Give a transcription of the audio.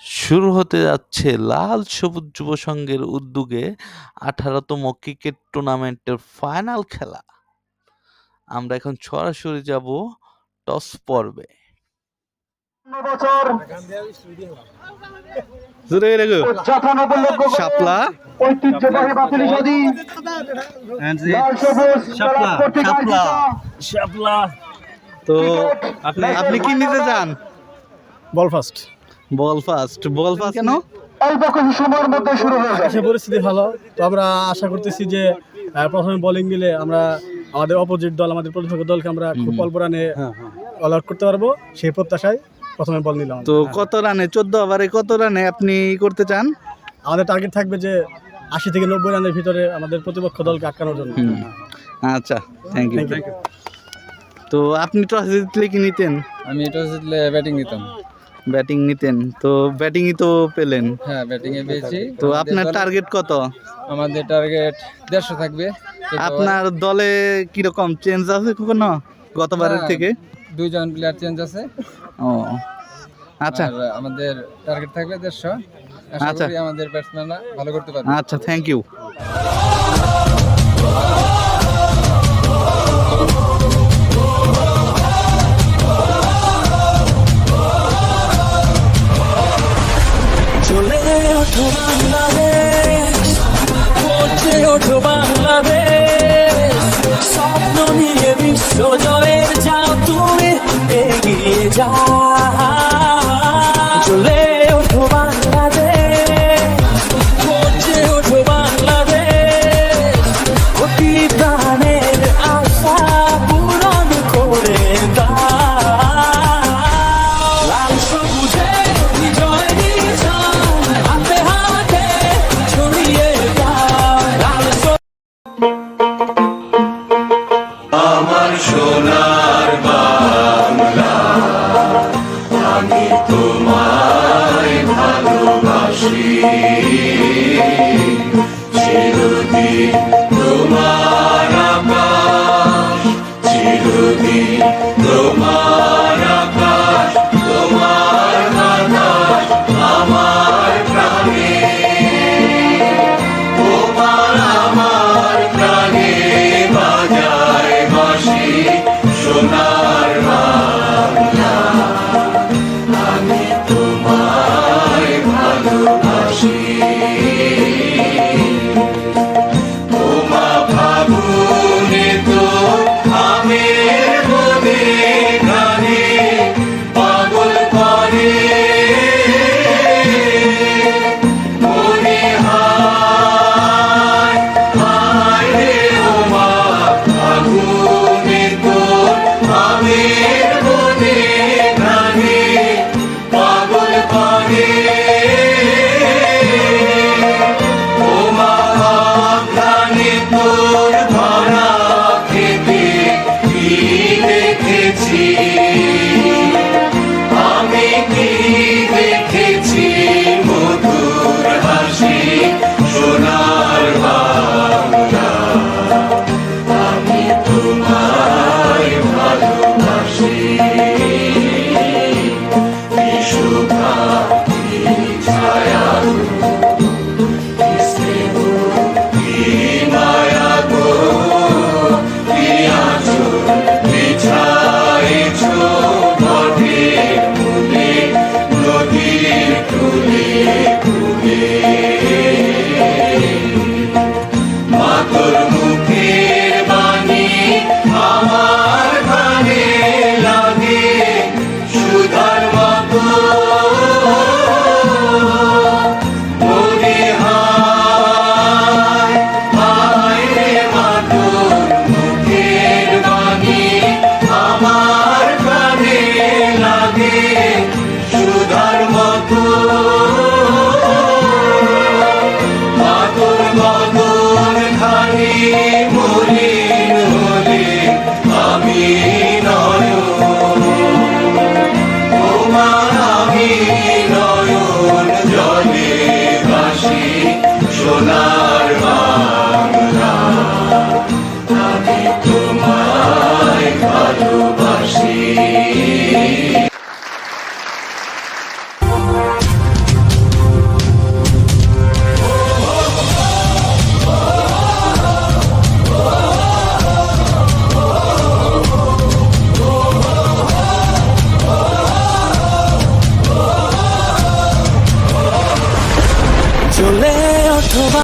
শুরু হতে যাচ্ছে লাল সবুজ যুব সংঘের উদ্যোগে ১৮তম ক্রিকেট টুর্নামেন্টের ফাইনাল খেলা। আমরা এখন সরাসরি যাব টস পর্বে। শাপলা তো আপনি কি নিতে চান? বল ফার্স্ট কেন? অল্প কিছু সময়ের মধ্যে শুরু হয়ে আকাশের পরিস্থিতি ভালো, তো আমরা আশা করতেছি যে প্রথমে বোলিং দিলে আমরা আমাদের অপোজিট দল, আমাদের প্রতিপক্ষ দলকে আমরা খুব অল্প রানে অল আউট করতে পারবো, সেই প্রত্যাশায় প্রথমে বল নিলাম। তো কত রানে, 14 ওভারে কত রানে আপনি করতে চান? আমাদের টার্গেট থাকবে যে 80 থেকে 90 রানের ভিতরে আমাদের প্রতিপক্ষ দলকে আটকানোর জন্য। আচ্ছা, থ্যাংক ইউ। তো আপনি টস জিতলে কি নিতেন? আমি টস জিতলে ব্যাটিং নিতাম। ব্যাটিং নিতেন, তো ব্যাটিংই তো পেলেন। হ্যাঁ, ব্যাটিং এ পেয়েছি। তো আপনার টার্গেট কত? আমাদের টার্গেট 150 থাকবে। আপনার দলে কি রকম চেঞ্জ আছে কখনো গতবারের থেকে? 2 জন প্লেয়ার চেঞ্জ আছে। ও আচ্ছা, আর আমাদের টার্গেট থাকবে 150। আশা করি আমাদের ব্যাটসম্যানরা ভালো করতে পারবে। আচ্ছা, থ্যাংক ইউ। চলে ওঠো বাংলাদেশ, পড়ছে ওঠো বাংলাদেশ, স্বপ্ন নিয়ে বিশ্ব জয়ের যাও তুমি এগিয়ে যাও। চলে ওঠো বাংলাদেশ, পড়ছে ওঠো বাংলাদেশ, অতি প্রাণের আশা পূরণ করে দাও। লাল সবুজে বিজয় হাতে হাতে ছড়িয়ে দাও। আমার সোনার বাংলা, আমি তোমায় ভালোবাসি, চিরদিন তোমার আকাশ, চিরদিন তোমার আকাশ, তোমার বাতাস আমার প্রাণে, তোমার আমার প্রাণে বাজায় বাঁশি, সোনার বাংলা, আমি তোমায় ভালোবাসি। তোমা ফাগুনে তো আমের বনে গানে পাগল করে, মনে হায় হায় রে ওমা ফাগুনে তো আমের বনে গানে পাগল করে, ওমা গানে তোর ধরা খেতে কি দেখেছি, আমি কি দেখেছি মধুর হাসি, সোনার বাংলা, আমি তোমায় ভালোবাসি। কি শুভা কি ছায়া কি স্নেহ কি মায়া গো, কি আঁচল বিছাইছ মাটির মূলে, নদীর কূলে কূলে, মাতর মুখের বাণী আমার কানে লাগে সুধার মতো, মনে হায় হায় রে মাতর মুখের বাণী আমার কানে লাগে সুধার মতো, মাতর মদন খানি মলিন হলে আমি নয়ন, তোমার আমি